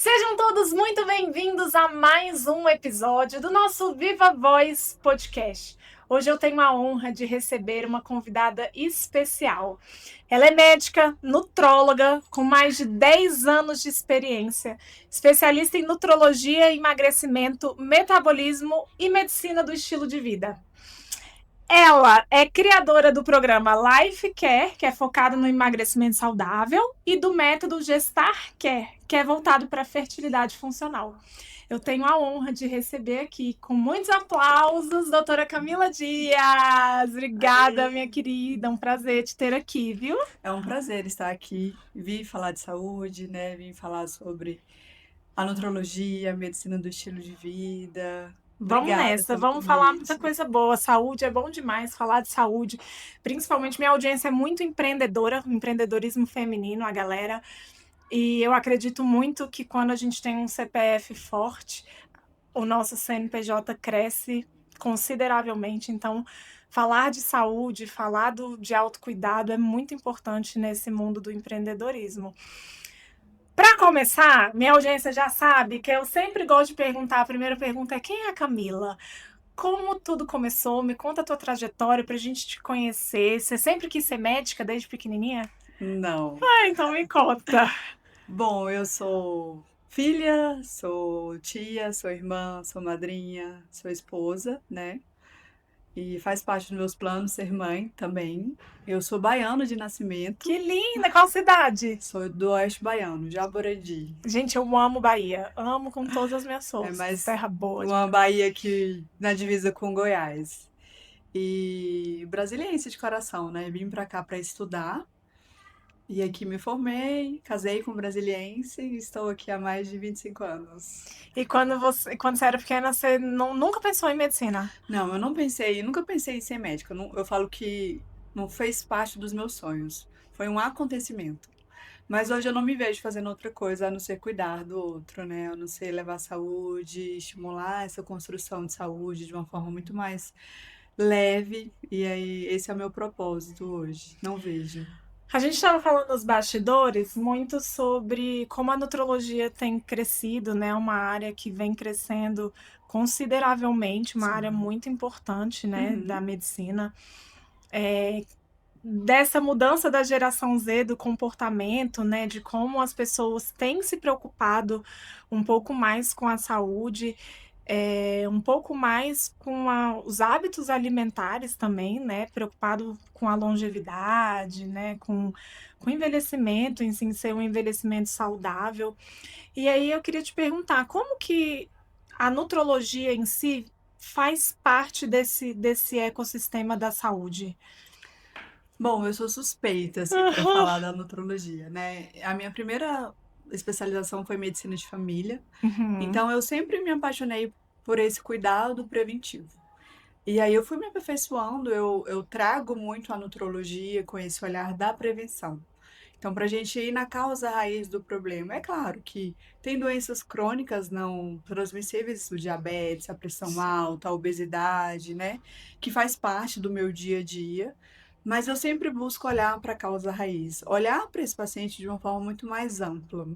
Sejam todos muito bem-vindos a mais um episódio do nosso Viva Voz podcast. Hoje eu tenho a honra de receber uma convidada especial. Ela é médica, nutróloga, com mais de 10 anos de experiência, especialista em nutrologia, emagrecimento, metabolismo e medicina do estilo de vida. Ela é criadora do programa Life Care, que é focado no emagrecimento saudável, e do método Gestar Care, que é voltado para a fertilidade funcional. Eu tenho a honra de receber aqui, com muitos aplausos, doutora Camila Dias. Obrigada, minha querida. Um prazer te ter aqui, viu? É um prazer estar aqui. Vim falar de saúde, né? Vim falar sobre a nutrologia, a medicina do estilo de vida. Vamos Obrigada nessa, pelo vamos falar muita convite. coisa boa. Saúde é bom demais, falar de saúde. Principalmente minha audiência é muito empreendedora, empreendedorismo feminino, a galera. E eu acredito muito que quando a gente tem um CPF forte, o nosso CNPJ cresce consideravelmente. Então, falar de saúde, de autocuidado é muito importante nesse mundo do empreendedorismo. Para começar, minha audiência já sabe que eu sempre gosto de perguntar. A primeira pergunta é: quem é a Camila? Como tudo começou? Me conta a tua trajetória para a gente te conhecer. Você sempre quis ser médica desde pequenininha? Não. Ah, então me conta. Bom, eu sou filha, sou tia, sou irmã, sou madrinha, sou esposa, né? E faz parte dos meus planos ser mãe também. Eu sou baiana de nascimento, Que linda! Qual cidade? sou do Oeste Baiano, de Aboredi. Gente, eu amo Bahia. Amo com todas as minhas É forças. mais Terra boa uma demais. Bahia aqui na divisa com Goiás. E brasiliense de coração, né? Vim pra cá pra estudar e aqui me formei, casei com um brasiliense e estou aqui há mais de 25 anos. E quando você era pequena, você nunca pensou em medicina? Não, eu não pensei, nunca pensei em ser médica. Eu falo que não fez parte dos meus sonhos. Foi um acontecimento. Mas hoje eu não me vejo fazendo outra coisa a não ser cuidar do outro, né? A não ser levar saúde, estimular essa construção de saúde de uma forma muito mais leve. E aí, esse é o meu propósito hoje. Não vejo. A gente estava falando nos bastidores muito sobre como a nutrologia tem crescido, né? Uma área que vem crescendo consideravelmente, uma área Sim. muito importante, né, da Uhum. medicina. Dessa mudança da geração Z, do comportamento, né, de como as pessoas têm se preocupado um pouco mais com a saúde, um pouco mais com os hábitos alimentares também, né, preocupado com a longevidade, né, com o envelhecimento, em si, ser um envelhecimento saudável. E aí eu queria te perguntar, como que a nutrologia em si faz parte desse ecossistema da saúde? Bom, eu sou suspeita, assim, para falar da nutrologia, né? A minha primeira especialização foi medicina de família, Uhum. então eu sempre me apaixonei por esse cuidado preventivo. E aí eu fui me aperfeiçoando, eu trago muito a nutrologia com esse olhar da prevenção. Então, para a gente ir na causa raiz do problema, é claro que tem doenças crônicas não transmissíveis, o diabetes, a pressão alta, a obesidade, né? Que faz parte do meu dia a dia, mas eu sempre busco olhar para a causa raiz, olhar para esse paciente de uma forma muito mais ampla.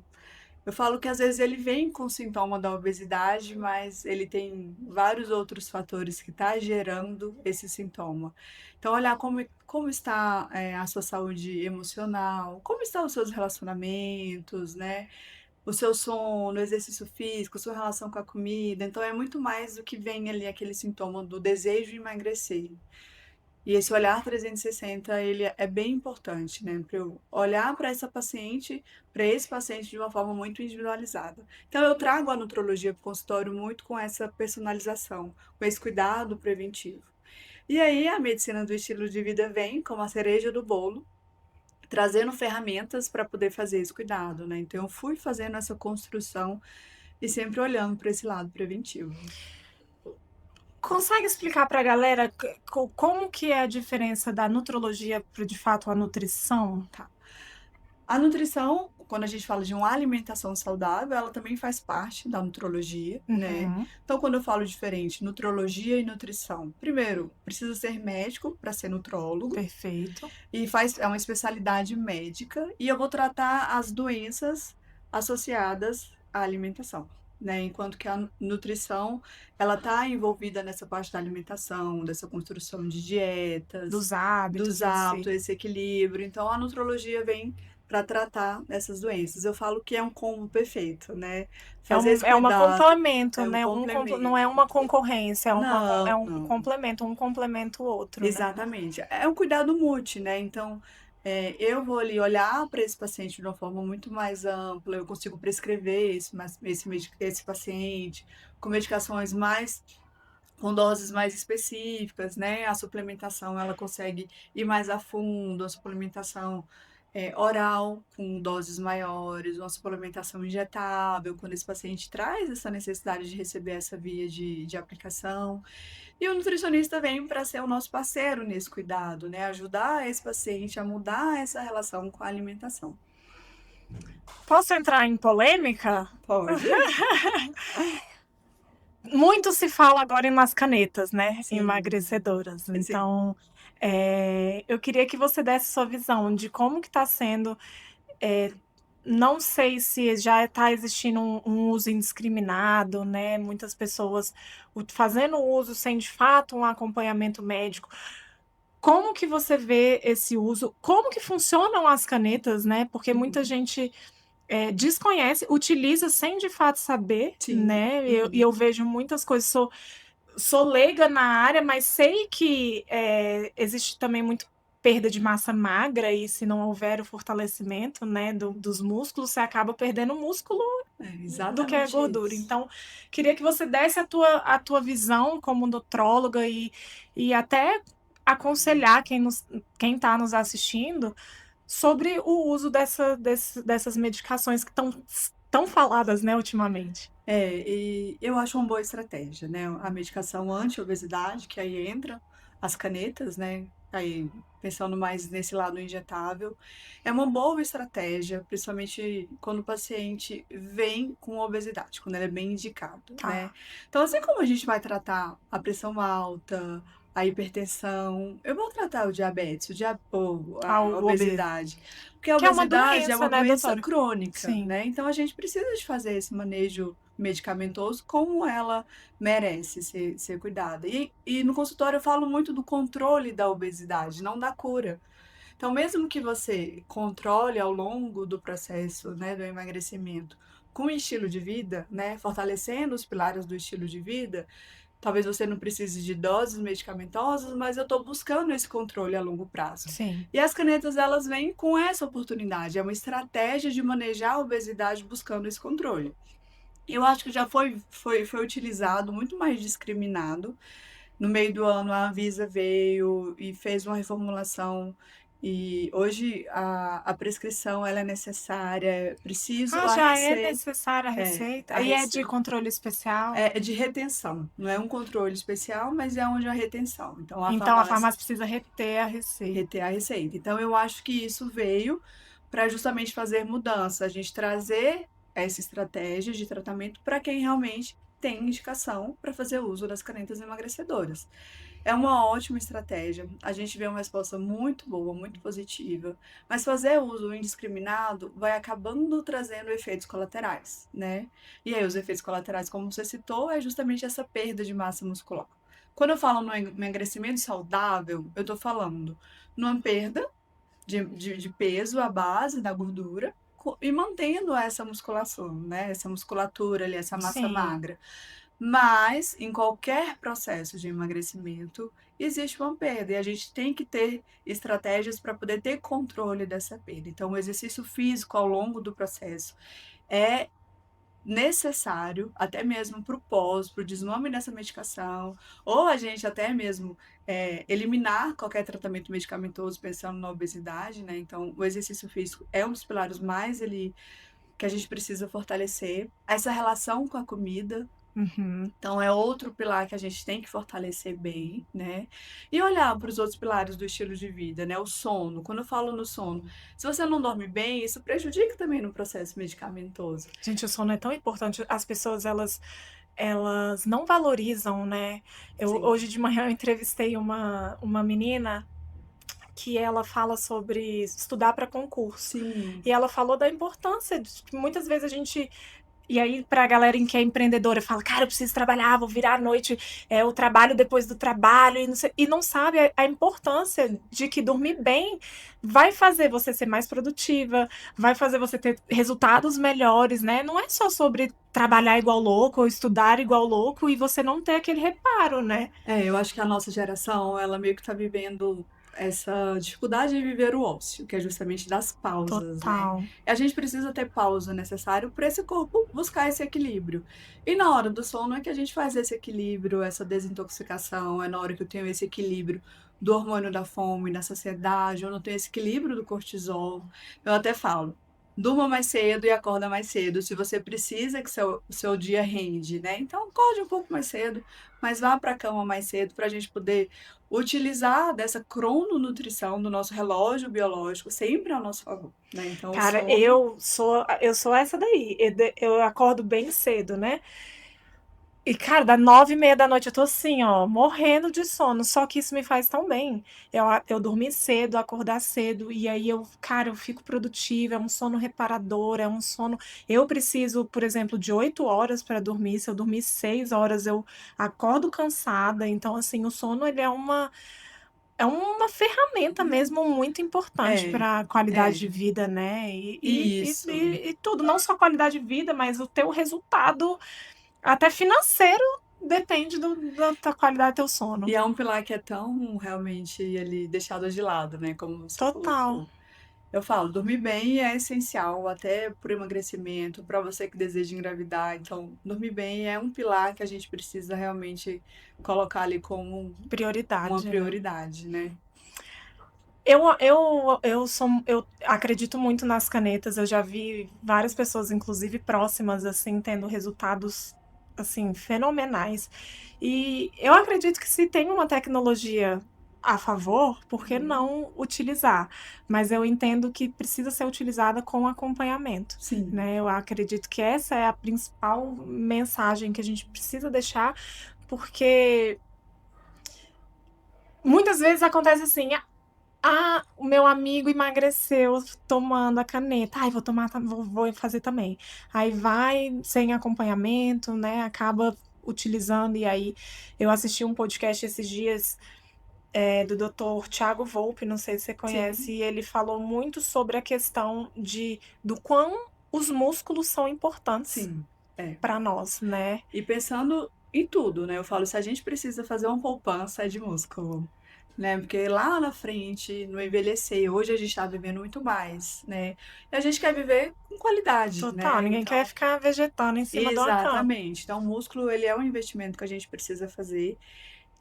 Eu falo que às vezes ele vem com sintoma da obesidade, mas ele tem vários outros fatores que está gerando esse sintoma. Então, olhar como está a sua saúde emocional, como estão os seus relacionamentos, né? O seu sono, o exercício físico, sua relação com a comida. Então, é muito mais do que vem ali aquele sintoma do desejo de emagrecer. E esse olhar 360, ele é bem importante, né, para eu olhar para esse paciente de uma forma muito individualizada. Então eu trago a nutrologia para o consultório muito com essa personalização, com esse cuidado preventivo. E aí a medicina do estilo de vida vem como a cereja do bolo, trazendo ferramentas para poder fazer esse cuidado, né. Então eu fui fazendo essa construção e sempre olhando para esse lado preventivo. Consegue explicar para a galera como que é a diferença da nutrologia para, de fato, a nutrição? Tá. A nutrição, quando a gente fala de uma alimentação saudável, ela também faz parte da nutrologia, né. Uhum, Então, quando eu falo diferente, nutrologia e nutrição, primeiro, precisa ser médico para ser nutrólogo, perfeito. e é uma especialidade médica, e eu vou tratar as doenças associadas a alimentação, né? Enquanto que a nutrição, ela está envolvida nessa parte da alimentação, dessa construção de dietas, Dos hábitos dos em si. hábitos, esse equilíbrio. Então, a nutrologia vem para tratar essas doenças. Eu falo que é um combo perfeito, né? Fazer esse É uma cuidado complemento, é um né? Não é uma complemento. concorrência, é Não, um não. complemento, um complementa o outro, né? Exatamente. É um cuidado mútuo, né? Então, eu vou ali olhar para esse paciente de uma forma muito mais ampla, eu consigo prescrever esse paciente com medicações mais, com doses mais específicas, né? A suplementação, ela consegue ir mais a fundo, a suplementação oral, com doses maiores, uma suplementação injetável, quando esse paciente traz essa necessidade de receber essa via de aplicação. E o nutricionista vem para ser o nosso parceiro nesse cuidado, né? Ajudar esse paciente a mudar essa relação com a alimentação. Posso entrar em polêmica? Pode? Muito se fala agora nas canetas, né? Sim, Emagrecedoras. sim. Então, eu queria que você desse sua visão de como que está sendo. Não sei se já está existindo um uso indiscriminado, né? Muitas pessoas fazendo uso sem de fato um acompanhamento médico. Como que você vê esse uso? Como que funcionam as canetas, né? Porque muita Uhum. gente desconhece, utiliza sem de fato saber, Sim. né? E Uhum. eu vejo muitas coisas, sou leiga na área, mas sei que existe também muito perda de massa magra e se não houver o fortalecimento, né, dos músculos, você acaba perdendo músculo É do que é exatamente gordura. isso. Então, queria que você desse a tua visão como nutróloga e até aconselhar quem está nos assistindo sobre o uso dessas medicações que estão tão faladas, né, ultimamente. E eu acho uma boa estratégia, né? A medicação anti-obesidade, que aí entra as canetas, né? Aí, pensando mais nesse lado injetável, é uma boa estratégia, principalmente quando o paciente vem com obesidade, quando ele é bem indicado, né? Tá. Então, assim como a gente vai tratar a pressão alta, a hipertensão, eu vou tratar o diabetes, a O obeso. obesidade, porque a Que é uma obesidade é doença, uma né, doença doutora? crônica, Sim. né? Então, a gente precisa de fazer esse manejo medicamentoso como ela merece ser cuidada. E no consultório eu falo muito do controle da obesidade, não da cura. Então, mesmo que você controle ao longo do processo, né, do emagrecimento com o estilo de vida, né, fortalecendo os pilares do estilo de vida, talvez você não precise de doses medicamentosas, mas eu estou buscando esse controle a longo prazo. Sim. E as canetas, elas vêm com essa oportunidade, é uma estratégia de manejar a obesidade buscando esse controle. Eu acho que já foi utilizado muito mais discriminado. No meio do ano, a Anvisa veio e fez uma reformulação. E hoje a prescrição ela é necessária, é preciso Ah, a já é receita. necessária a É, receita? a E é de receita. controle especial? É de retenção, não é um controle especial, mas é onde a retenção. Então, a Então a farmácia farmácia precisa reter a receita. reter a receita. Então, eu acho que isso veio para justamente fazer mudança, a gente trazer essa estratégia de tratamento para quem realmente tem indicação para fazer uso das canetas emagrecedoras. É uma ótima estratégia, a gente vê uma resposta muito boa, muito positiva, mas fazer uso indiscriminado vai acabando trazendo efeitos colaterais, né? E aí, os efeitos colaterais, como você citou, é justamente essa perda de massa muscular. Quando eu falo no emagrecimento saudável, eu estou falando numa perda de peso à base da gordura e mantendo essa musculação, né? Essa musculatura ali, essa massa Sim. magra. Mas em qualquer processo de emagrecimento existe uma perda e a gente tem que ter estratégias para poder ter controle dessa perda. Então, o exercício físico ao longo do processo é necessário, até mesmo para o pós, para o desmame dessa medicação, ou a gente até mesmo eliminar qualquer tratamento medicamentoso pensando na obesidade, né? Então, o exercício físico é um dos pilares mais ali que a gente precisa fortalecer. Essa relação com a comida, Uhum. então é outro pilar que a gente tem que fortalecer bem, né? E olhar para os outros pilares do estilo de vida, né? O sono. Quando eu falo no sono, se você não dorme bem, isso prejudica também no processo medicamentoso. Gente, o sono é tão importante. As pessoas, elas não valorizam, né? Sim. Hoje de manhã eu entrevistei uma menina que ela fala sobre estudar para concurso. Sim. E ela falou da importância de que muitas vezes a gente E aí, pra galera que é empreendedora, fala, cara, eu preciso trabalhar, vou virar à noite, o trabalho depois do trabalho, e não sabe a importância de que dormir bem vai fazer você ser mais produtiva, vai fazer você ter resultados melhores, né? Não é só sobre trabalhar igual louco ou estudar igual louco e você não ter aquele reparo, né? Eu acho que a nossa geração, ela meio que tá vivendo essa dificuldade de viver o ócio, que é justamente das pausas, né? Total. E a gente precisa ter pausa necessário para esse corpo buscar esse equilíbrio. E na hora do sono é que a gente faz esse equilíbrio, essa desintoxicação, é na hora que eu tenho esse equilíbrio do hormônio da fome, da saciedade, eu não tenho esse equilíbrio do cortisol. Eu até falo, durma mais cedo e acorda mais cedo, se você precisa que seu dia rende, né? Então acorde um pouco mais cedo, mas vá para a cama mais cedo para a gente poder utilizar dessa crononutrição do nosso relógio biológico sempre ao nosso favor, né? Então, o Cara, sono. eu sou essa daí. Eu acordo bem cedo, né? E, cara, da 9h30 da noite eu tô assim, ó, morrendo de sono. Só que isso me faz tão bem. Eu dormir cedo, acordar cedo, e aí cara, eu fico produtiva, é um sono reparador, é um sono. Eu preciso, por exemplo, de 8 horas para dormir. Se eu dormir 6 horas, eu acordo cansada. Então, assim, o sono, ele é uma ferramenta mesmo muito importante É, para a qualidade é, de vida, né? isso. E tudo, não só qualidade de vida, mas o teu resultado até financeiro depende da qualidade do teu sono. E é um pilar que é tão realmente ele deixado de lado, né? Como você Total. colocou. Eu falo, dormir bem é essencial, até para emagrecimento, para você que deseja engravidar. Então, dormir bem é um pilar que a gente precisa realmente colocar ali como uma Prioridade, né? prioridade, né? Eu acredito muito nas canetas. Eu já vi várias pessoas, inclusive próximas, assim, tendo resultados assim fenomenais. E eu acredito que se tem uma tecnologia a favor, por que Uhum. não utilizar? Mas eu entendo que precisa ser utilizada com acompanhamento. Sim, Né? Eu acredito que essa é a principal mensagem que a gente precisa deixar, porque muitas vezes acontece assim: ah, o meu amigo emagreceu tomando a caneta. Ai, vou tomar, vou fazer também. Aí vai sem acompanhamento, né? Acaba utilizando. E aí, eu assisti um podcast esses dias do Dr. Tiago Volpe, não sei se você conhece, sim, e ele falou muito sobre a questão do quão os músculos são importantes sim. É. para nós, né? E pensando em tudo, né? Eu falo, se a gente precisa fazer uma poupança é de músculo, né? Porque lá na frente, no envelhecer, hoje a gente está vivendo muito mais, né? E a gente quer viver com qualidade, Total, né? ninguém quer Então, ficar vegetando em cima de uma cama. exatamente. Então, o músculo, ele é um investimento que a gente precisa fazer.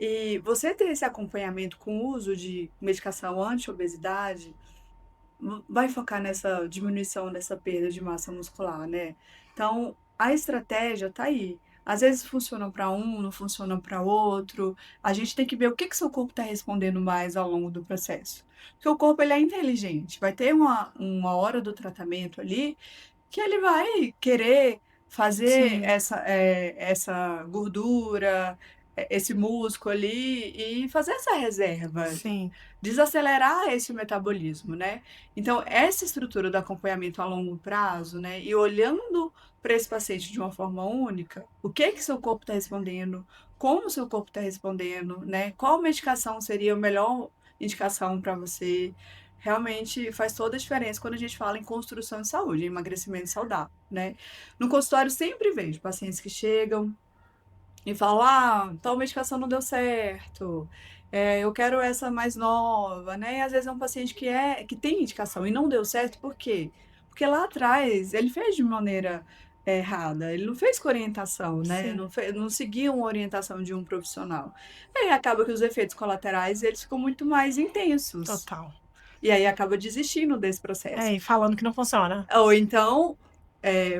E você ter esse acompanhamento com o uso de medicação anti-obesidade vai focar nessa diminuição dessa perda de massa muscular, né? Então, a estratégia tá aí. Às vezes funciona para um, não funciona para outro. A gente tem que ver o que que seu corpo está respondendo mais ao longo do processo. Porque o corpo ele é inteligente. Vai ter uma hora do tratamento ali que ele vai querer fazer Sim, essa gordura, esse músculo ali e fazer essa reserva, sim. desacelerar esse metabolismo, né? Então, essa estrutura do acompanhamento a longo prazo, né? E olhando para esse paciente de uma forma única, o que que seu corpo está respondendo, como o seu corpo está respondendo, né? Qual medicação seria a melhor indicação para você? Realmente faz toda a diferença quando a gente fala em construção de saúde, em emagrecimento saudável, né? No consultório sempre vejo pacientes que chegam e falam, ah, tal medicação não deu certo, eu quero essa mais nova, né? E às vezes é um paciente que tem indicação e não deu certo, por quê? Porque lá atrás ele fez de maneira errada, ele não fez com orientação, né? Sim, Não seguia uma orientação de um profissional. Aí acaba que os efeitos colaterais eles ficam muito mais intensos. total. E aí acaba desistindo desse processo. E falando que não funciona. Ou então,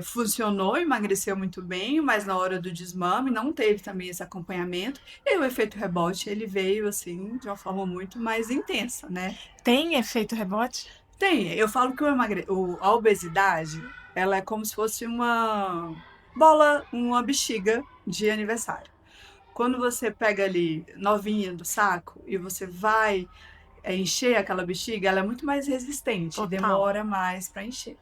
funcionou, emagreceu muito bem, mas na hora do desmame não teve também esse acompanhamento. E o efeito rebote, ele veio assim, de uma forma muito mais intensa, né? Tem efeito rebote? Tem, eu falo que a obesidade, ela é como se fosse uma bola, uma bexiga de aniversário. Quando você pega ali novinha do saco e você vai encher aquela bexiga, ela é muito mais resistente, Total. demora mais para encher.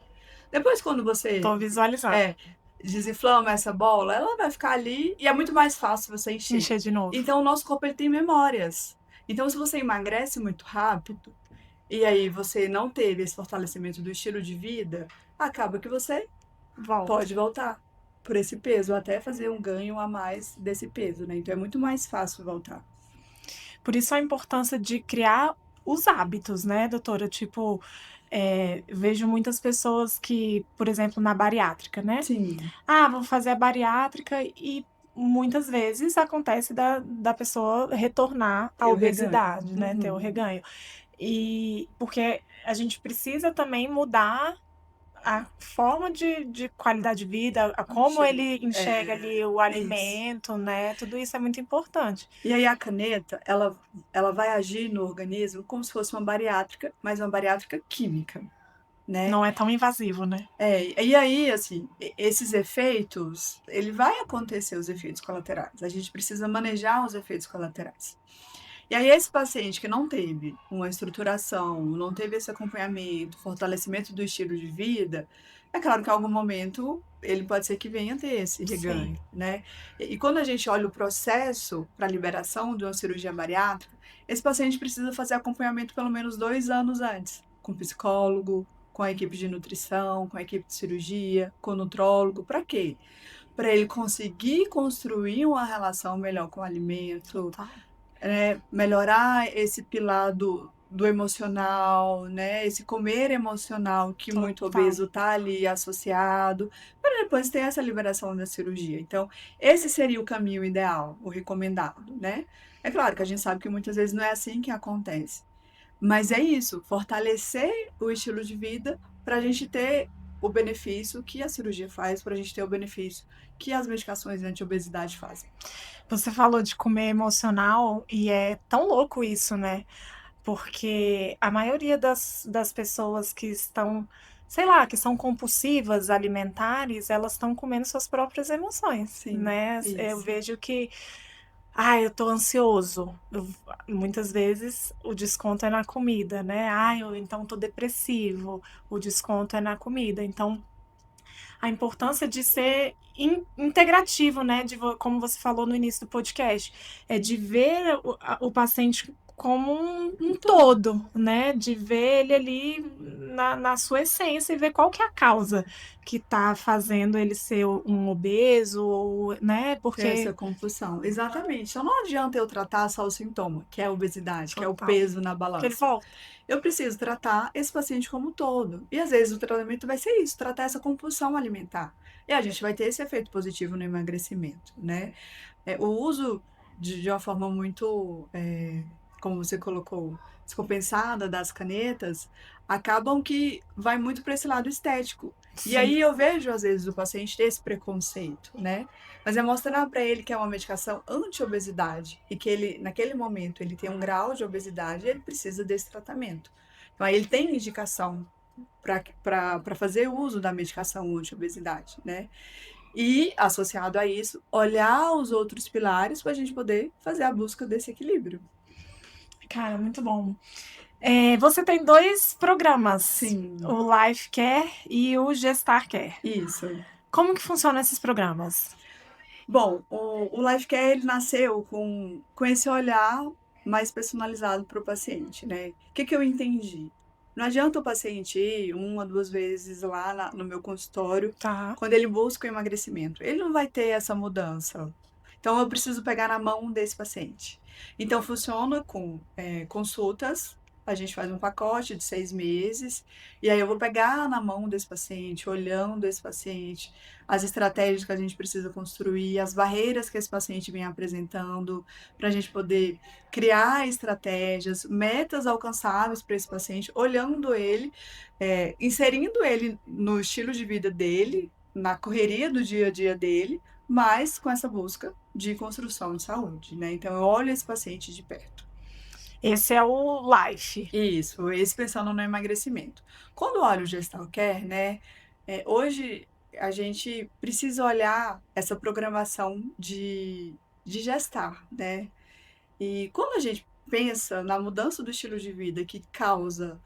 Depois, quando você Tô visualizando. é, desinflama essa bola, ela vai ficar ali e é muito mais fácil você encher. Encher de novo. Então, o nosso corpo ele tem memórias. Então, se você emagrece muito rápido e aí você não teve esse fortalecimento do estilo de vida, acaba que você Volta. pode voltar por esse peso, ou até fazer um ganho a mais desse peso, né? Então, é muito mais fácil voltar. Por isso a importância de criar os hábitos, né, doutora? Tipo, vejo muitas pessoas que, por exemplo, na bariátrica, né? Sim, Vou fazer a bariátrica e muitas vezes acontece da pessoa retornar à ter o reganho. obesidade, né? Ter o Uhum. reganho. E porque a gente precisa também mudar a forma de qualidade de vida, a como Estilo. ele enxerga ali o Isso. alimento, né? Tudo isso é muito importante. E aí a caneta, ela vai agir no organismo como se fosse uma bariátrica, mas uma bariátrica química, né? Não é tão invasivo, né? E aí, assim, esses efeitos, ele vai acontecer os efeitos colaterais. A gente precisa manejar os efeitos colaterais. E aí, esse paciente que não teve uma estruturação, não teve esse acompanhamento, fortalecimento do estilo de vida, é claro que em algum momento ele pode ser que venha ter esse Sim. reganho, né? E quando a gente olha o processo para a liberação de uma cirurgia bariátrica, esse paciente precisa fazer acompanhamento pelo menos 2 anos antes, com psicólogo, com a equipe de nutrição, com a equipe de cirurgia, com o nutrólogo. Para quê? Para ele conseguir construir uma relação melhor com o alimento, Total. melhorar esse pilar do emocional, né? Esse comer emocional que muito Total. obeso está ali associado, para depois ter essa liberação da cirurgia. Então, esse seria o caminho ideal, o recomendado, né? É claro que a gente sabe que muitas vezes não é assim que acontece. Mas é isso, fortalecer o estilo de vida para a gente ter o benefício que a cirurgia faz, para a gente ter o benefício que as medicações anti-obesidade fazem. Você falou de comer emocional e é tão louco isso, né? Porque a maioria das pessoas que estão, sei lá, que são compulsivas alimentares, elas estão comendo suas próprias emoções, Sim, né? Eu isso. vejo que, eu tô ansioso. Muitas vezes o desconto é na comida, né? Eu então tô depressivo, o desconto é na comida. Então, a importância de ser integrativo, né? Como você falou no início do podcast, é de ver o paciente como um todo, né? De ver ele ali na sua essência e ver qual que é a causa que está fazendo ele ser um obeso, ou, né? Ter essa Porque compulsão. Exatamente. Então não adianta eu tratar só o sintoma, que é a obesidade, que é o total, peso na que ele balança. volta. Eu preciso tratar esse paciente como um todo. E às vezes o tratamento vai ser isso, tratar essa compulsão alimentar. E a gente vai ter esse efeito positivo no emagrecimento, né? O uso de uma forma muito, como você colocou, descompensada das canetas, acabam que vai muito para esse lado estético. E Sim, aí eu vejo, às vezes, o paciente ter esse preconceito, né? Mas é mostrar para ele que é uma medicação anti-obesidade e que ele, naquele momento, ele tem um grau de obesidade e ele precisa desse tratamento. Então, aí ele tem indicação para fazer uso da medicação anti-obesidade, né? E, associado a isso, olhar os outros pilares para a gente poder fazer a busca desse equilíbrio. cara, muito bom. Você tem dois programas, Sim, o Life Care e o Gestar Care. isso. Como que funcionam esses programas? Bom, o Life Care ele nasceu com esse olhar mais personalizado para o paciente, né? O que que eu entendi? Não adianta o paciente ir 1 a 2 vezes lá no meu consultório Tá. quando ele busca o emagrecimento. Ele não vai ter essa mudança. Então, eu preciso pegar na mão desse paciente. Então, funciona com consultas. A gente faz um pacote de 6 meses, e aí eu vou pegar na mão desse paciente, olhando esse paciente, as estratégias que a gente precisa construir, as barreiras que esse paciente vem apresentando, para a gente poder criar estratégias, metas alcançáveis para esse paciente, olhando ele, inserindo ele no estilo de vida dele, na correria do dia a dia dele, mas com essa busca de construção de saúde, né? Então, eu olho esse paciente de perto. Esse é o Life. Isso, esse pensando no emagrecimento. Quando eu olho o Gestal Care, né? Hoje a gente precisa olhar essa programação de gestar, né? E quando a gente pensa na mudança do estilo de vida que causa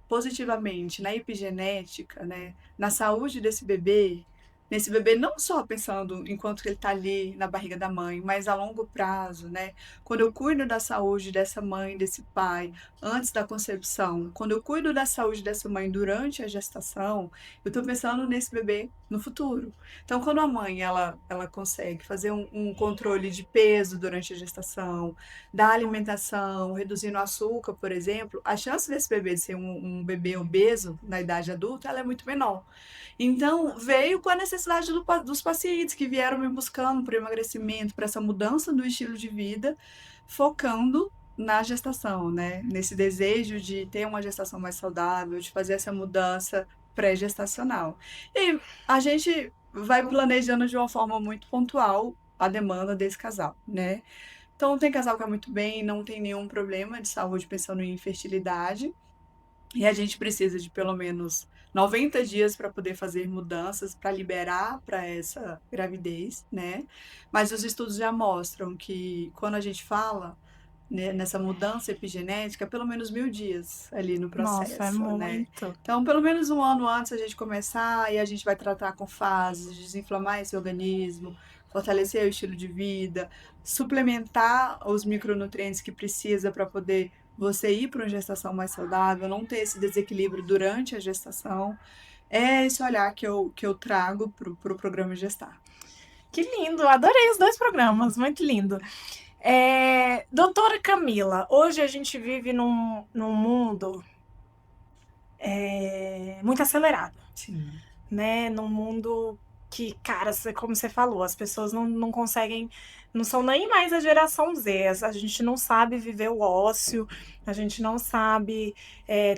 positivamente na epigenética, né? Na saúde desse bebê, nesse bebê, não só pensando enquanto ele está ali na barriga da mãe, mas a longo prazo, né? Quando eu cuido da saúde dessa mãe, desse pai, antes da concepção, quando eu cuido da saúde dessa mãe durante a gestação, eu estou pensando nesse bebê no futuro. Então, quando a mãe ela consegue fazer um controle de peso durante a gestação, da alimentação, reduzindo o açúcar, por exemplo, a chance desse bebê ser um bebê obeso na idade adulta, ela é muito menor. Então, veio com a necessidade dos pacientes que vieram me buscando por emagrecimento, para essa mudança do estilo de vida, focando na gestação, né? Nesse desejo de ter uma gestação mais saudável, de fazer essa mudança pré-gestacional. E a gente vai planejando de uma forma muito pontual a demanda desse casal, né? Então, tem casal que é muito bem, não tem nenhum problema de saúde pensando em infertilidade. E a gente precisa de pelo menos 90 dias para poder fazer mudanças, para liberar para essa gravidez, né? Mas os estudos já mostram que quando a gente fala, né, nessa mudança epigenética, pelo menos 1000 dias ali no Nossa, é processo, né? muito. Então, pelo menos um ano antes a gente começar, e a gente vai tratar com fases, desinflamar esse organismo, fortalecer o estilo de vida, suplementar os micronutrientes que precisa para poder você ir para uma gestação mais saudável, não ter esse desequilíbrio durante a gestação. É esse olhar que eu trago para o programa Gestar. Que lindo, adorei os dois programas, muito lindo. Doutora Camila, hoje a gente vive num mundo muito acelerado, Sim. né? Num mundo que, cara, como você falou, as pessoas não conseguem, não são nem mais a geração Z, a gente não sabe viver o ócio, a gente não sabe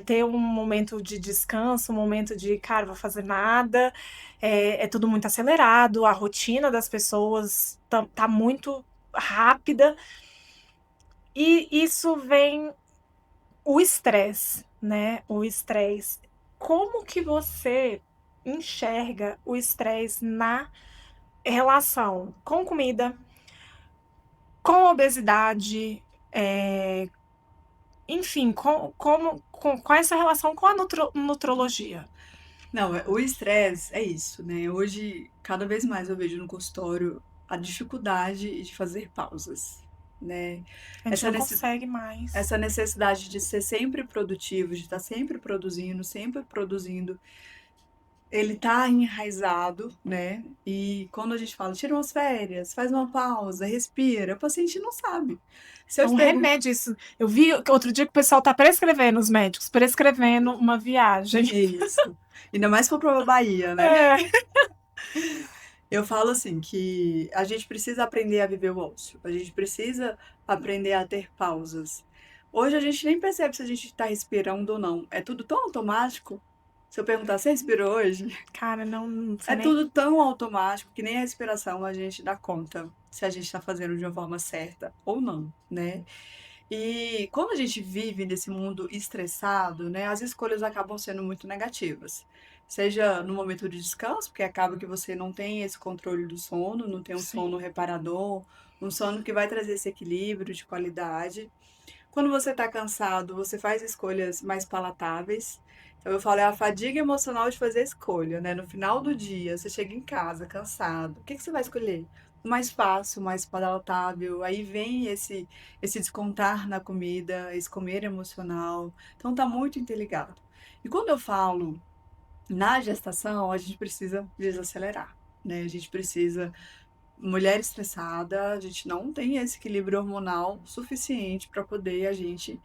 ter um momento de descanso, um momento de, cara, vou fazer nada, é tudo muito acelerado, a rotina das pessoas tá muito rápida, e isso vem o estresse, né? O estresse. Como que você enxerga o estresse na relação com comida, com obesidade, enfim, com essa relação com a nutrologia? Não, o estresse é isso, né? Hoje, cada vez mais eu vejo no consultório a dificuldade de fazer pausas, né? A gente Essa, não nece- consegue mais. essa necessidade de ser sempre produtivo, de estar sempre produzindo, ele tá enraizado, né? E quando a gente fala, tira umas férias, faz uma pausa, respira, o paciente não sabe. Se É eu um te pergunto, remédio isso. Eu vi que outro dia que o pessoal tá prescrevendo, os médicos, prescrevendo uma viagem. é isso. Ainda mais se for para a Bahia, né? É, Eu falo assim que a gente precisa aprender a viver o ócio, a gente precisa aprender a ter pausas. Hoje a gente nem percebe se a gente está respirando ou não. É tudo tão automático. Se eu perguntar, você respirou hoje? cara, não É sei nem. tudo tão automático que nem a respiração a gente dá conta se a gente está fazendo de uma forma certa ou não, né? E quando a gente vive nesse mundo estressado, né, as escolhas acabam sendo muito negativas. Seja no momento de descanso, porque acaba que você não tem esse controle do sono, não tem um sono Sim. reparador, um sono que vai trazer esse equilíbrio de qualidade. Quando você está cansado, você faz escolhas mais palatáveis. Então eu falo, é a fadiga emocional de fazer escolha, né? No final do dia, você chega em casa cansado. O que que você vai escolher? O mais fácil, o mais palatável. Aí vem esse descontar na comida, esse comer emocional. Então tá muito interligado. E quando eu falo na gestação, a gente precisa desacelerar, né? A gente precisa mulher estressada, a gente não tem esse equilíbrio hormonal suficiente para poder a gente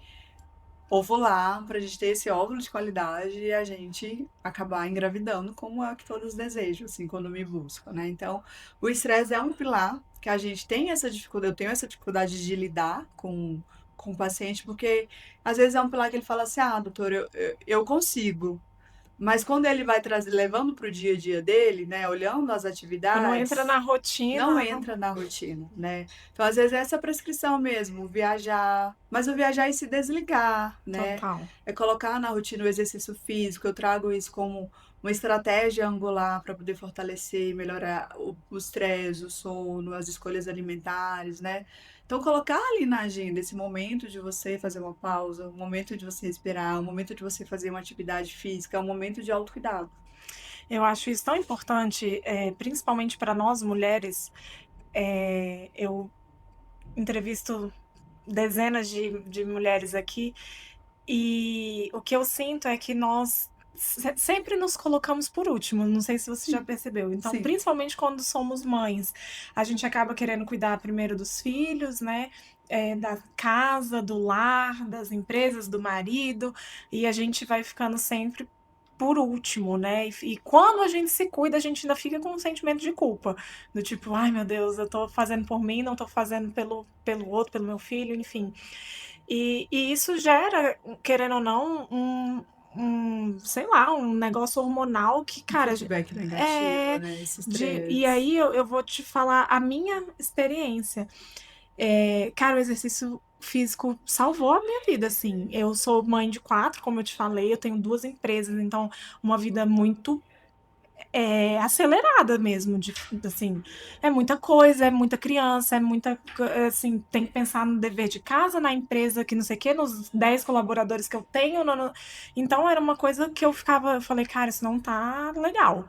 ovular, para a gente ter esse óvulo de qualidade e a gente acabar engravidando, como é o que todos desejam, assim, quando me buscam, né? Então, o estresse é um pilar que a gente tem essa dificuldade, eu tenho essa dificuldade de lidar com o paciente, porque às vezes é um pilar que ele fala assim, ah, doutor, eu consigo. Mas quando ele vai trazer, levando para o dia a dia dele, né, olhando as Quando entra atividades, na não rotina, entra na rotina, né? Então, às vezes, é essa prescrição mesmo, viajar, mas o viajar e se desligar, né? total. É colocar na rotina o exercício físico, eu trago isso como uma estratégia angular para poder fortalecer e melhorar o estresse, o sono, as escolhas alimentares, né? Então, colocar ali na agenda esse momento de você fazer uma pausa, o momento de você respirar, o momento de você fazer uma atividade física, é um momento de autocuidado. Eu acho isso tão importante, principalmente para nós mulheres. Eu entrevisto dezenas de mulheres aqui, e o que eu sinto é que nós sempre nos colocamos por último, não sei se você já Sim, percebeu. Então, sim. principalmente quando somos mães, a gente acaba querendo cuidar primeiro dos filhos, né? Da casa, do lar, das empresas, do marido, e a gente vai ficando sempre por último, né? E quando a gente se cuida, a gente ainda fica com um sentimento de culpa, do tipo, ai meu Deus, eu tô fazendo por mim, não tô fazendo pelo outro, pelo meu filho, enfim. E isso gera, querendo ou não, sei lá, um negócio hormonal que, Um cara, feedback negativo, é. né? Esse E estresse. aí eu vou te falar a minha experiência. Cara, o exercício físico salvou a minha vida, assim. Eu sou mãe de 4, como eu te falei, eu tenho 2 empresas, então uma vida muito acelerada mesmo, assim, é muita coisa, é muita criança, assim, tem que pensar no dever de casa, na empresa, que não sei o quê, nos 10 colaboradores que eu tenho, então era uma coisa que eu falei, cara, isso não tá legal.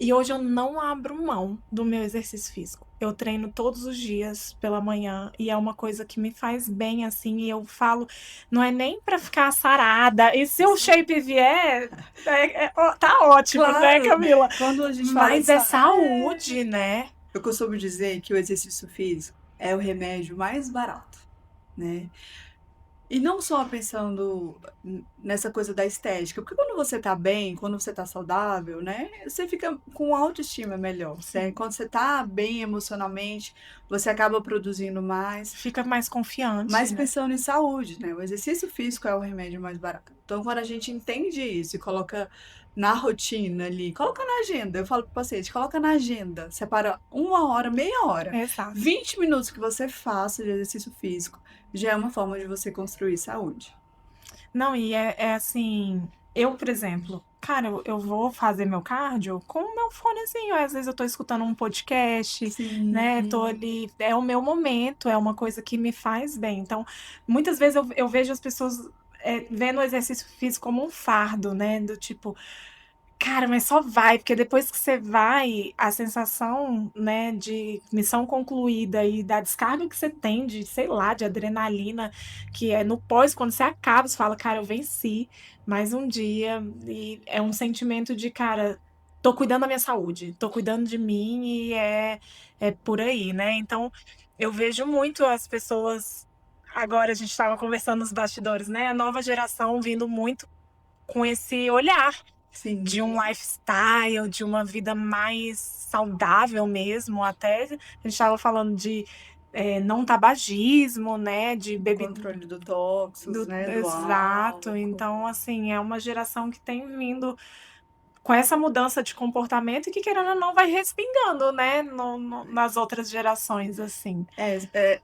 E hoje eu não abro mão do meu exercício físico. Eu treino todos os dias pela manhã e é uma coisa que me faz bem, assim. E eu falo, não é nem pra ficar sarada. E se o shape vier, tá ótimo, né, Claro, Camila? quando a gente fala Mas isso, é saúde, né? eu costumo dizer que o exercício físico é o remédio mais barato, né? E não só pensando nessa coisa da estética, porque quando você tá bem, quando você tá saudável, né, você fica com autoestima melhor, né? Sim. Quando você tá bem emocionalmente, você acaba produzindo mais, Fica mais confiante, mas né? pensando em saúde, né? O exercício físico é o remédio mais barato. Então, quando a gente entende isso e coloca na rotina ali, coloca na agenda, eu falo pro paciente, coloca na agenda, separa 1 hora, meia hora, Exato. 20 minutos que você faça de exercício físico, já é uma forma de você construir saúde. Não, e é assim, eu, por exemplo, cara, eu vou fazer meu cardio com o meu fonezinho. Às vezes eu tô escutando um podcast, né? Tô Sim, ali, é o meu momento, é uma coisa que me faz bem. Então, muitas vezes eu vejo as pessoas vendo o exercício físico como um fardo, né? Do tipo, cara, mas só vai, porque depois que você vai, a sensação, né, de missão concluída e da descarga que você tem de, sei lá, de adrenalina, que é no pós, quando você acaba, você fala, cara, eu venci mais um dia, e é um sentimento de, cara, tô cuidando da minha saúde, tô cuidando de mim e é por aí, né? Então, eu vejo muito as pessoas, agora a gente estava conversando nos bastidores, né? A nova geração vindo muito com esse olhar de sim, um lifestyle, de uma vida mais saudável mesmo, até a gente estava falando de não tabagismo, né, de o bebida controle do tóxicos, né, do exato. álcool. Então, assim, é uma geração que tem vindo com essa mudança de comportamento e que, querendo ou não, vai respingando, né, nas outras gerações, assim.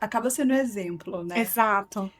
Acaba sendo exemplo, né? Exato.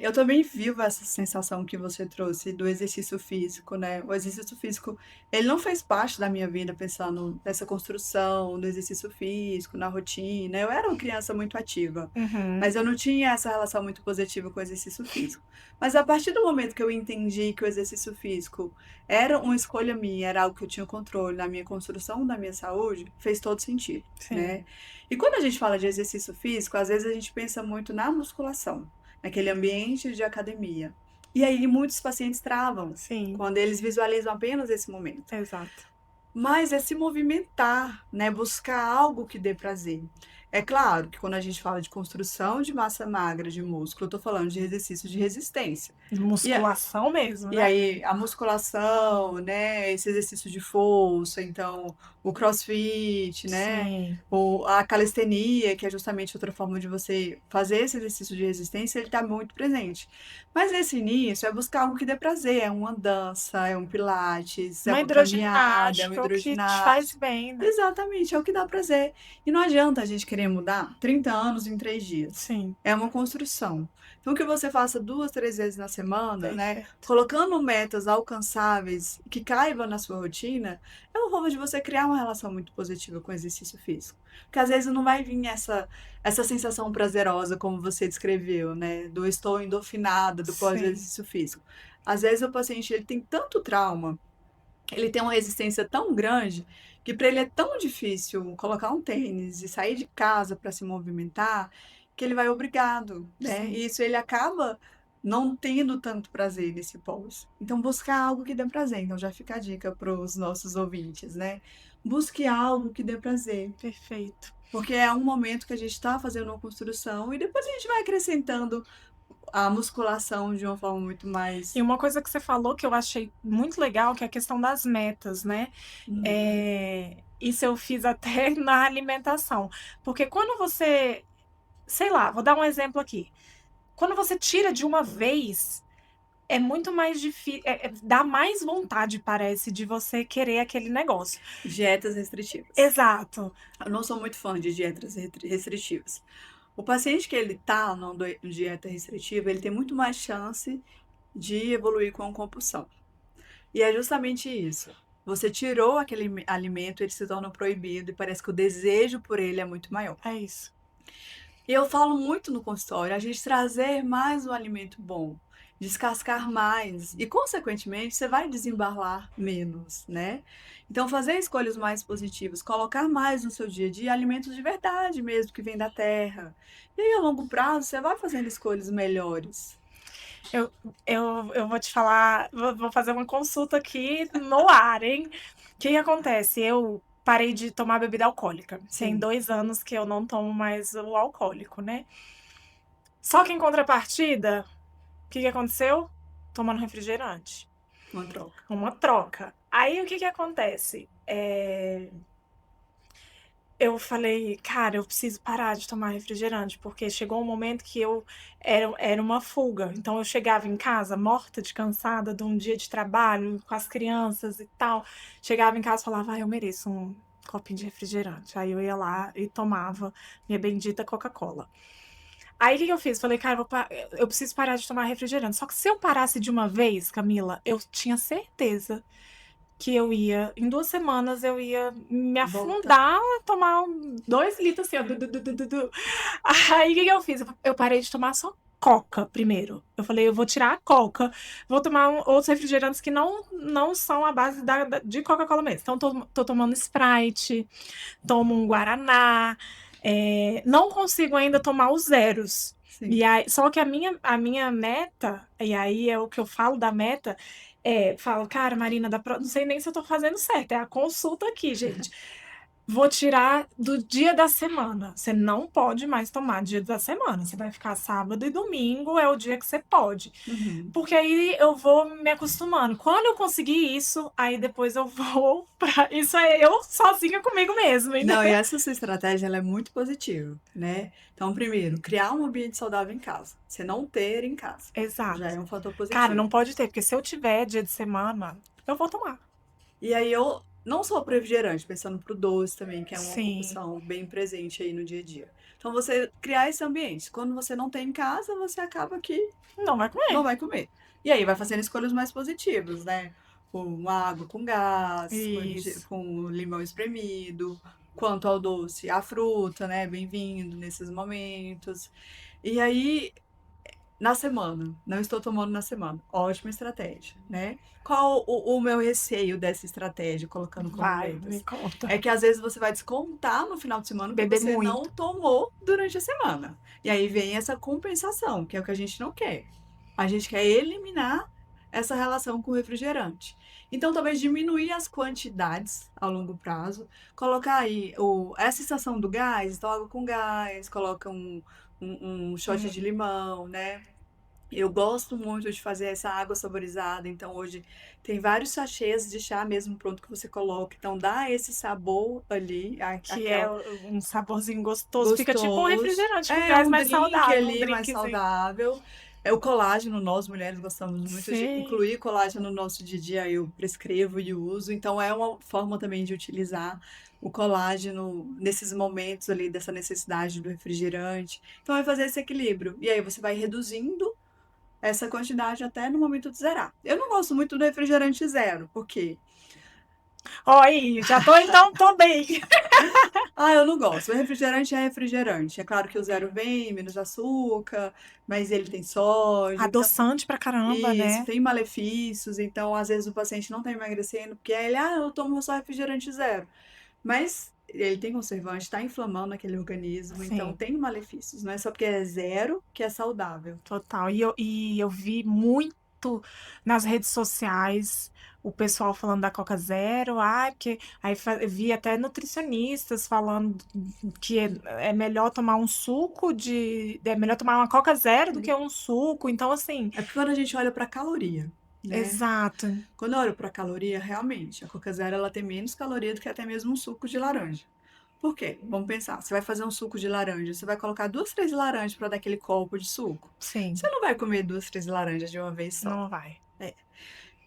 Eu também vivo essa sensação que você trouxe do exercício físico, né. O exercício físico, ele não fez parte da minha vida pensando nessa construção do exercício físico, na rotina. Eu era uma criança muito ativa, Uhum. mas eu não tinha essa relação muito positiva com o exercício físico. Mas a partir do momento que eu entendi que o exercício físico era uma escolha minha, era algo que eu tinha controle na minha construção da minha saúde, fez todo sentido, Sim, né. E quando a gente fala de exercício físico, às vezes a gente pensa muito na musculação, naquele ambiente de academia. E aí muitos pacientes travam, sim, quando eles visualizam apenas esse momento. exato. Mas é se movimentar, né, buscar algo que dê prazer. É claro que quando a gente fala de construção de massa magra de músculo, eu tô falando de exercício de resistência. E Musculação mesmo, e né? aí, a musculação, né, esse exercício de força, então, o crossfit, né, Sim. ou a calistenia, que é justamente outra forma de você fazer esse exercício de resistência, ele está muito presente. Mas esse início é buscar algo que dê prazer, é uma dança, é um pilates, é Uma uma caminhada, é uma hidroginástica, o que te faz hidroginástica. bem, né? Exatamente, é o que dá prazer. E não adianta a gente querer mudar 30 anos em 3 dias. Sim, É uma construção. Então, que você faça 2, 3 vezes na semana, né, perfeito. colocando metas alcançáveis que caibam na sua rotina, é uma forma de você criar uma relação muito positiva com o exercício físico. Porque às vezes não vai vir essa sensação prazerosa como você descreveu, né, do estou endorfinada do Sim. pós-exercício físico. Às vezes o paciente ele tem tanto trauma ele tem uma resistência tão grande que para ele é tão difícil colocar um tênis e sair de casa para se movimentar, que ele vai obrigado, né? Sim. E isso ele acaba não tendo tanto prazer nesse pós. Então, buscar algo que dê prazer. Então, já fica a dica para os nossos ouvintes, né? Busque algo que dê prazer. Perfeito. Porque é um momento que a gente está fazendo uma construção e depois a gente vai acrescentando a musculação de uma forma muito E mais. uma coisa que você falou que eu achei muito legal, que é a questão das metas, né? Uhum. Isso eu fiz até na alimentação. Porque quando você, sei lá, vou dar um exemplo aqui. Quando você tira de uma vez, é muito mais difícil, dá mais vontade, parece, de você querer aquele negócio. Dietas restritivas. Exato. Eu não sou muito fã de dietas restritivas. O paciente que ele tá numa dieta restritiva, ele tem muito mais chance de evoluir com a compulsão. E é justamente isso. Você tirou aquele alimento, ele se torna proibido e parece que o desejo por ele é muito maior. É isso. E eu falo muito no consultório, a gente trazer mais um alimento bom, descascar mais e, consequentemente, você vai desembalar menos, né? Então, fazer escolhas mais positivas, colocar mais no seu dia a dia alimentos de verdade mesmo, que vêm da terra. E aí, a longo prazo, você vai fazendo escolhas melhores. Eu, eu vou te falar, vou fazer uma consulta aqui no ar, hein? O que acontece? Eu parei de tomar bebida alcoólica. Tem Sim, 2 anos que eu não tomo mais o alcoólico, né? Só que em contrapartida, o que aconteceu? Tomando refrigerante. uma troca. Uma troca. Aí o que acontece? Eu falei, cara, eu preciso parar de tomar refrigerante, porque chegou um momento que eu era uma fuga. Então eu chegava em casa morta de cansada de um dia de trabalho com as crianças e tal. Chegava em casa e falava, eu mereço um copinho de refrigerante. Aí eu ia lá e tomava minha bendita Coca-Cola. Aí o que eu fiz? Falei, cara, eu preciso parar de tomar refrigerante. Só que se eu parasse de uma vez, Camila, eu tinha certeza que eu ia, em 2 semanas, eu ia me Volta. afundar, tomar 2 litros assim, ó. Aí o que eu fiz? Eu parei de tomar só Coca primeiro. Eu falei, eu vou tirar a Coca, vou tomar outros refrigerantes que não são a base de Coca-Cola mesmo. Então, tô tomando Sprite, tomo um Guaraná, não consigo ainda tomar os zeros. E Sim. aí, só que a minha meta, e aí é o que eu falo da meta, falo, cara, Marina, não sei nem se eu tô fazendo certo, é a consulta aqui, gente. Vou tirar do dia da semana. Você não pode mais tomar dia da semana. Você vai ficar sábado e domingo, é o dia que você pode. Uhum. Porque aí eu vou me acostumando. Quando eu conseguir isso, aí depois eu vou pra. Isso é eu sozinha comigo mesma, Não, e entendeu? essa sua estratégia ela é muito positiva, né? Então, primeiro, criar um ambiente saudável em casa. Você não ter em casa. Já Exato. é um fator Cara, positivo. não pode ter, porque se eu tiver dia de semana, eu vou tomar. E aí eu não só pro refrigerante, pensando pro doce também, que é uma Sim, compulsão bem presente aí no dia a dia. Então, você criar esse ambiente. Quando você não tem em casa, você acaba que não vai não comer. vai comer. E aí vai fazendo escolhas mais positivas, né? Com água com gás, Isso. com limão espremido. Quanto ao doce, a fruta, né? Bem-vindo nesses momentos. E aí, na semana, não estou tomando na semana. Ótima estratégia, né? Qual o meu receio dessa estratégia, colocando como Vai, me metas? conta. É que às vezes você vai descontar no final de semana o que Beber você não muito. tomou durante a semana. E aí vem essa compensação, que é o que a gente não quer. A gente quer eliminar essa relação com o refrigerante. Então, talvez diminuir as quantidades a longo prazo, colocar aí essa estação do gás, então água com gás, coloca um shot de Hum, limão, né? Eu gosto muito de fazer essa água saborizada, então hoje tem vários sachês de chá mesmo pronto que você coloca, então dá esse sabor ali, que é aquela um saborzinho gostoso. Fica tipo um gostoso. refrigerante com É gás um mais drink saudável, um ali mais drinkzinho. saudável. É o colágeno, nós mulheres gostamos muito de Sim. incluir colágeno no nosso dia a dia, eu prescrevo e uso, então é uma forma também de utilizar o colágeno nesses momentos ali dessa necessidade do refrigerante. Então vai fazer esse equilíbrio. E aí você vai reduzindo essa quantidade até no momento de zerar. Eu não gosto muito do refrigerante zero, porque Ó, aí, já tô então, tô bem. Ah, eu não gosto. O refrigerante é refrigerante. É claro que o zero vem, menos açúcar, mas ele tem sódio, então Adoçante pra caramba, isso, né? tem malefícios, então às vezes o paciente não está emagrecendo, porque aí ele, eu tomo só refrigerante zero. Mas ele tem conservante, está inflamando aquele organismo, então Sim, tem malefícios. Não é só porque é zero que é saudável. total. E eu vi muito nas redes sociais o pessoal falando da Coca Zero, porque aí vi até nutricionistas falando que é melhor tomar um suco é melhor tomar uma Coca Zero do que um suco. Então, assim, É porque quando a gente olha para a caloria, né? exato. Quando eu olho para a caloria, realmente, a Coca Zero ela tem menos caloria do que até mesmo um suco de laranja. Por quê? Vamos pensar, você vai fazer um suco de laranja, você vai colocar duas, três laranjas para dar aquele copo de suco. Você Sim, não vai comer duas, três laranjas de uma vez só. não vai. É.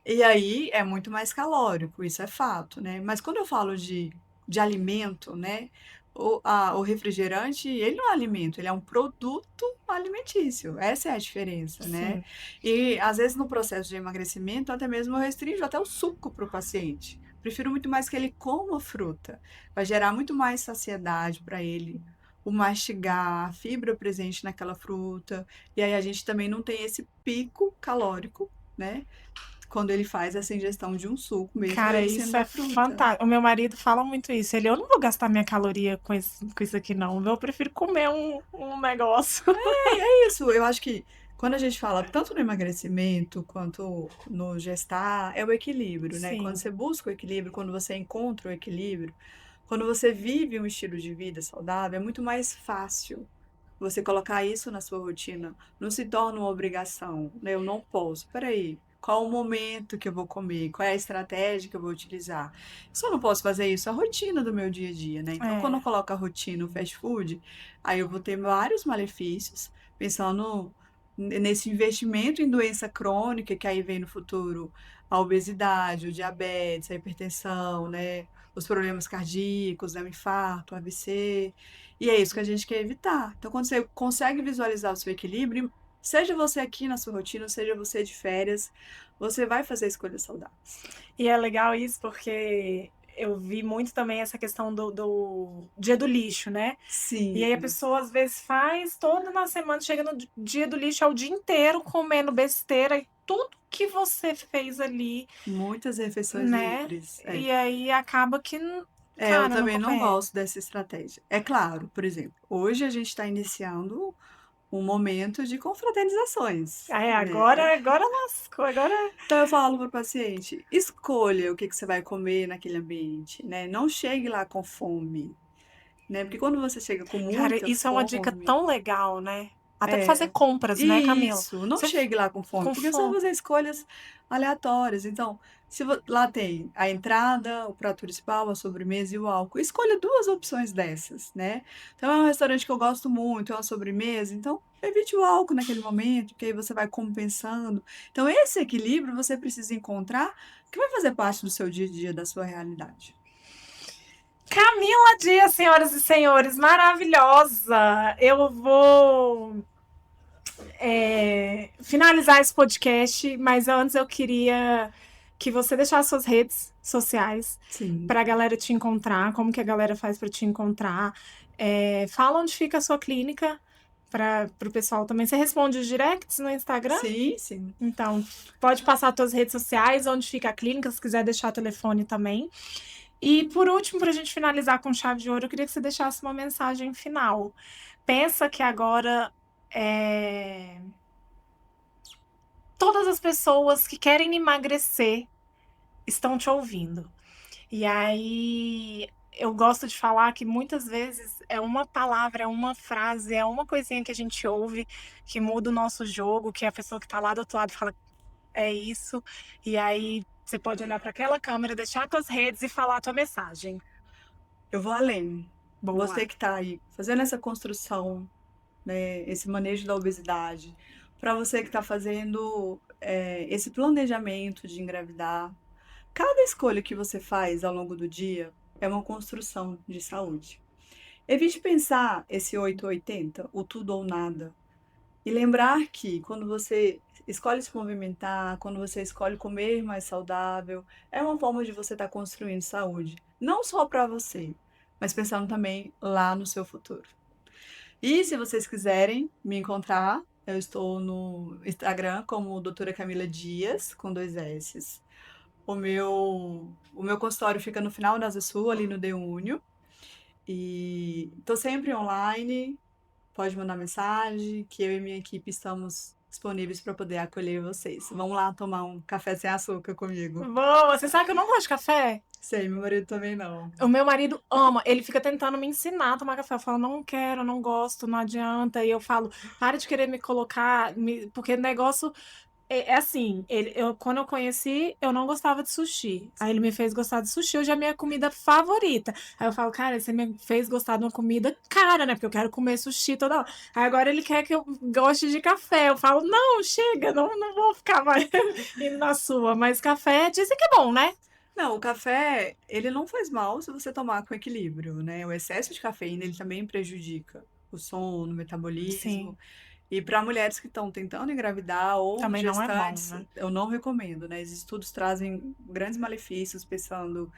E aí é muito mais calórico, isso é fato, né? Mas quando eu falo de alimento, né? O refrigerante, ele não é alimento, ele é um produto alimentício. Essa é a diferença, né? Sim. E às vezes no processo de emagrecimento, até mesmo eu restringo até o suco para o paciente. Prefiro muito mais que ele coma fruta. Vai gerar muito mais saciedade para ele. O mastigar, a fibra presente naquela fruta. E aí a gente também não tem esse pico calórico, né? Quando ele faz essa ingestão de um suco, mesmo Cara, ele sendo isso é da fruta. fantástico. O meu marido fala muito isso. Eu não vou gastar minha caloria com isso aqui, não. Eu prefiro comer um negócio. É isso, eu acho que quando a gente fala tanto no emagrecimento quanto no gestar, é o equilíbrio, né? Quando Sim. você busca o equilíbrio, quando você encontra o equilíbrio, quando você vive um estilo de vida saudável, é muito mais fácil você colocar isso na sua rotina. Não se torna uma obrigação, né? Eu não posso. Peraí, qual o momento que eu vou comer? Qual é a estratégia que eu vou utilizar? Só não posso fazer isso, é a rotina do meu dia a dia, né? Então, quando eu É. coloco a rotina, o fast food, aí eu vou ter vários malefícios, pensando nesse investimento em doença crônica, que aí vem no futuro a obesidade, o diabetes, a hipertensão, né? Os problemas cardíacos, né? O infarto, o AVC. E é isso que a gente quer evitar. Então, quando você consegue visualizar o seu equilíbrio, seja você aqui na sua rotina, seja você de férias, você vai fazer escolhas saudáveis. E é legal isso porque eu vi muito também essa questão do dia do lixo, né? E aí a Sim, pessoa às vezes faz toda na semana, chega no dia do lixo, é o dia inteiro comendo besteira e tudo que você fez ali, muitas refeições né? livres. É. E aí acaba que, Eu cara, não também não compensa. gosto dessa estratégia. É claro, por exemplo, hoje a gente está iniciando um momento de confraternizações, Aí né? agora lascou, agora. Então eu falo para o paciente, escolha o que que você vai comer naquele ambiente, né? Não chegue lá com fome, né? Porque quando você chega com Cara, muita isso é uma dica fome, tão legal, né? Até pra fazer é, compras, né, Camila? isso, não Você chegue lá com fome, com porque você vai fome. fazer escolhas aleatórias. Então, se lá tem a entrada, o prato principal, a sobremesa e o álcool, escolha duas opções dessas, né? Então, é um restaurante que eu gosto muito, é uma sobremesa, então evite o álcool naquele momento, que aí você vai compensando. Então, esse equilíbrio você precisa encontrar, que vai fazer parte do seu dia a dia, da sua realidade. Camila Dias, senhoras e senhores, maravilhosa! Eu vou finalizar esse podcast, mas antes eu queria que você deixasse suas redes sociais Sim. para a galera te encontrar, como que a galera faz para te encontrar. Fala onde fica a sua clínica para o pessoal também. Você responde os directs no Instagram? Sim, sim. Então, pode passar suas redes sociais, onde fica a clínica, se quiser deixar o telefone também. E por último, para a gente finalizar com chave de ouro, eu queria que você deixasse uma mensagem final. Pensa que agora todas as pessoas que querem emagrecer estão te ouvindo. E aí eu gosto de falar que muitas vezes é uma palavra, é uma frase, é uma coisinha que a gente ouve que muda o nosso jogo, que a pessoa que está lá do outro lado fala, é isso. E aí você pode olhar para aquela câmera, deixar suas redes e falar a tua mensagem. Eu vou além. Boa. Você que está aí fazendo essa construção, né, esse manejo da obesidade, para você que está fazendo esse planejamento de engravidar, cada escolha que você faz ao longo do dia é uma construção de saúde. Evite pensar esse 8 ou 80, o tudo ou nada. E lembrar que quando você escolhe se movimentar, quando você escolhe comer mais saudável, é uma forma de você estar construindo saúde, não só para você, mas pensando também lá no seu futuro. E se vocês quiserem me encontrar, eu estou no Instagram como doutora Camila Dias, com 2 S's. O meu consultório fica no final da Asa Sul, ali no Deúnio. E estou sempre online, pode mandar mensagem, que eu e minha equipe estamos disponíveis para poder acolher vocês. Vamos lá tomar um café sem açúcar comigo. Boa! Você sabe que eu não gosto de café? Sei, meu marido também não. O meu marido ama, ele fica tentando me ensinar a tomar café. Eu falo, não quero, não gosto, não adianta. E eu falo, para de querer me colocar, porque o negócio é assim, quando eu conheci, eu não gostava de sushi. Aí ele me fez gostar de sushi, hoje é a minha comida favorita. Aí eu falo, cara, você me fez gostar de uma comida cara, né? Porque eu quero comer sushi toda hora. Aí agora ele quer que eu goste de café. Eu falo, não, chega, não vou ficar mais indo na sua. Mas café dizem que é bom, né? Não, o café, ele não faz mal se você tomar com equilíbrio, né? O excesso de cafeína, ele também prejudica o sono, o Sim, metabolismo. E para mulheres que estão tentando engravidar ou também não é bom, gestantes, né? eu não recomendo, né? Os estudos trazem grandes malefícios, pensando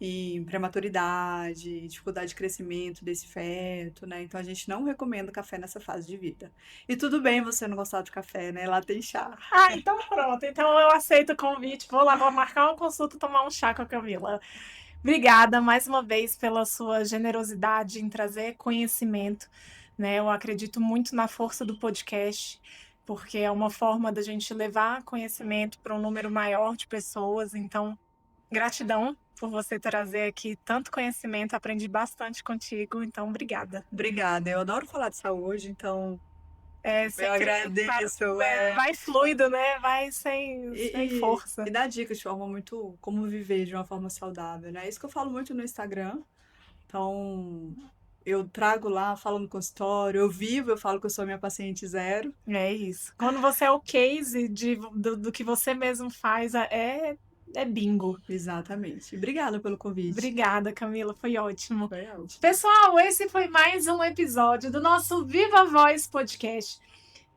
em prematuridade, dificuldade de crescimento desse feto, né? Então a gente não recomenda café nessa fase de vida. E tudo bem você não gostar de café, né? Lá tem chá. Ah, então pronto. Então eu aceito o convite. Vou lá, vou marcar uma consulta, tomar um chá com a Camila. Obrigada mais uma vez pela sua generosidade em trazer conhecimento, né? Eu acredito muito na força do podcast, porque é uma forma da gente levar conhecimento para um número maior de pessoas. Então, gratidão por você trazer aqui tanto conhecimento, aprendi bastante contigo, então obrigada. Obrigada, eu adoro falar de saúde, então É eu sempre agradeço. vai fluido, né? Vai sem E força. dá dicas de forma muito como viver de uma forma saudável, né? É isso que eu falo muito no Instagram. Então, eu trago lá, falo no consultório, eu vivo, eu falo que eu sou minha paciente zero. É isso. Quando você é o case do que você mesmo faz, é bingo. Exatamente. Obrigada pelo convite. Obrigada, Camila, foi ótimo. Foi ótimo. Pessoal, esse foi mais um episódio do nosso Viva Voz podcast.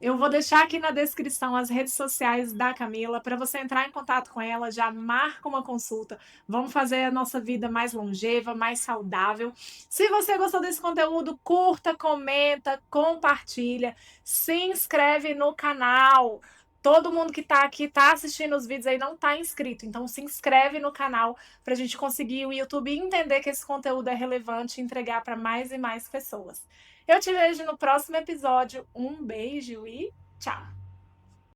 Eu vou deixar aqui na descrição as redes sociais da Camila para você entrar em contato com ela, já marca uma consulta. Vamos fazer a nossa vida mais longeva, mais saudável. Se você gostou desse conteúdo, curta, comenta, compartilha, se inscreve no canal. Todo mundo que está aqui, está assistindo os vídeos aí, não está inscrito. Então se inscreve no canal para a gente conseguir o YouTube entender que esse conteúdo é relevante e entregar para mais e mais pessoas. Eu te vejo no próximo episódio. Um beijo e tchau!